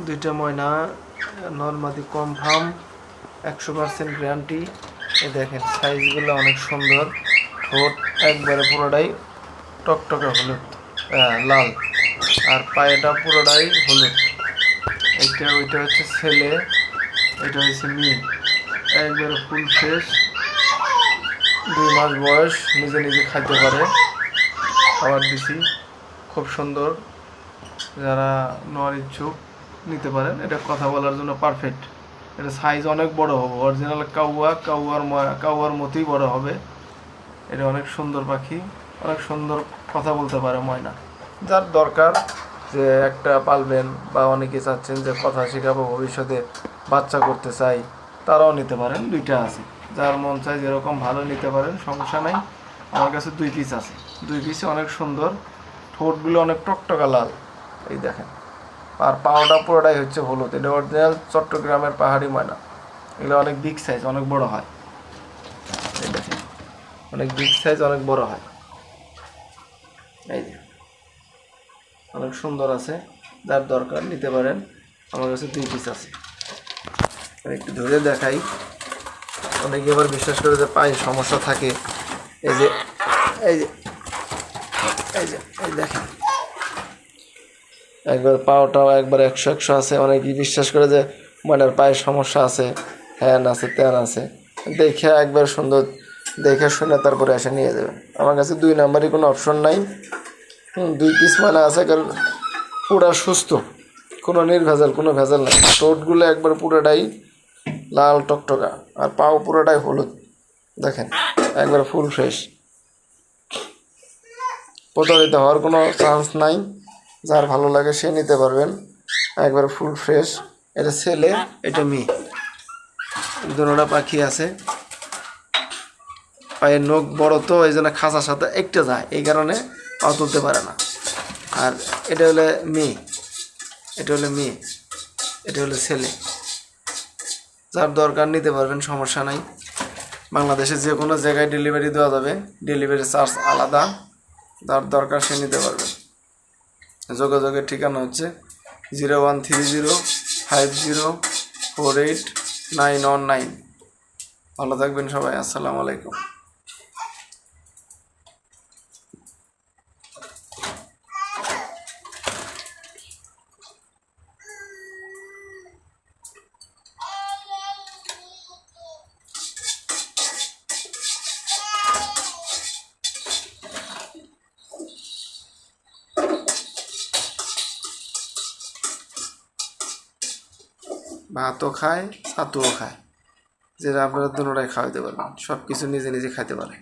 দুইটা ময়না নর্মাদি confirm 100% guarantee. এই দেখেন সাইজগুলো অনেক সুন্দর, ঠোঁট একবারে পুরোটাই টকটকে হলুদ লাল, আর পায়েটা পুরোটাই হলুদ। ওইটা হচ্ছে ছেলে, এটা হচ্ছে মেয়ে, একবারে ফুল ফ্রেশ, 2 মাস বয়স, নিজে নিজে খাইতে পারে, খাবার দিছি, খুব সুন্দর। যারা নেওয়ার ইচ্ছুক নিতে পারেন, এটা কথা বলার জন্য পারফেক্ট। এটা সাইজ অনেক বড় হবে, অরিজিনাল কাউয়ার মতোই বড় হবে। এটা অনেক সুন্দর পাখি, অনেক সুন্দর কথা বলতে পারে ময়না। যার দরকার যে একটা পালবেন বা অনেকে চাচ্ছেন যে কথা শেখাবো, ভবিষ্যতে বাচ্চা করতে চাই, তারাও নিতে পারেন। দুইটা আছে, যার মন চাই যেরকম ভালো নিতে পারেন, সমস্যা নাই। আমার কাছে 2 পিস আছে, 2 পিসই অনেক সুন্দর, ঠোঁটগুলো অনেক টকটকা লাল। এই দেখেন, আর পাওয়াটা পুরোটাই হচ্ছে হলুদ। এটা অরিজিনাল চট্টগ্রামের পাহাড়ি ময়না। এগুলো অনেক বিগ সাইজ, অনেক বড় হয়। এই দেখেন, অনেক বিগ সাইজ, অনেক বড় হয়। এই যে অনেক সুন্দর আছে, যার দরকার নিতে পারেন। আমার কাছে 2 পিস আছে। একটু ধরে দেখাই। অনেকে আবার বিশ্বাস করে যে পায়ে সমস্যা থাকে। এই যে এই যে এই যে এই দেখেন, একবার পাওটাও একবার 100 আছে। অনেকেই বিশ্বাস করে যে ময়নার পায়ের সমস্যা আছে, হ্যান আছে, ত্যান আছে। দেখে একবার সুন্দর দেখে শুনে তারপরে এসে নিয়ে যাবেন। আমার কাছে 2 নাম্বারই কোনো অপশন নাই। 2 পিস ময়না আছে, কারণ পুরা সুস্থ, কোনো নির্ভেজাল, কোনো ভেজাল নাই। ঠোঁটগুলো একবার পুরোটাই লাল টকটকা, আর পাও পুরোটাই হলুদ। দেখেন একবার ফুল ফ্রেশ, প্রতারিত হওয়ার কোনো চান্স নাই। যার ভালো লাগে সে নিতে পারবেন, একবার ফুল ফ্রেশ। এটা ছেলে, এটা মেয়ে, দুটোটা পাখি আছে। পায়ের নখ বড় তো, এই জন্য খাঁচার সাথে একটা যায়, এই কারণে পাও তুলতে পারে না। আর এটা হলে মেয়ে, এটা হলে মেয়ে, এটা হলো ছেলে। যার দরকার নিতে পারবেন, সমস্যা নাই। বাংলাদেশে যে কোনো জায়গায় ডেলিভারি দেওয়া যাবে, ডেলিভারি চার্জ আলাদা। যার দরকার সে নিতে পারবেন। যোগাযোগের ঠিকানা হচ্ছে 013050489119। ভালো থাকবেন সবাই, আসসালামু আলাইকুম। ভাতও খায়, ছাতুও খায়, যেটা আপনারা দুটোটাই খাওয়াইতে পারবেন। সব কিছু নিজে নিজে খাইতে পারে।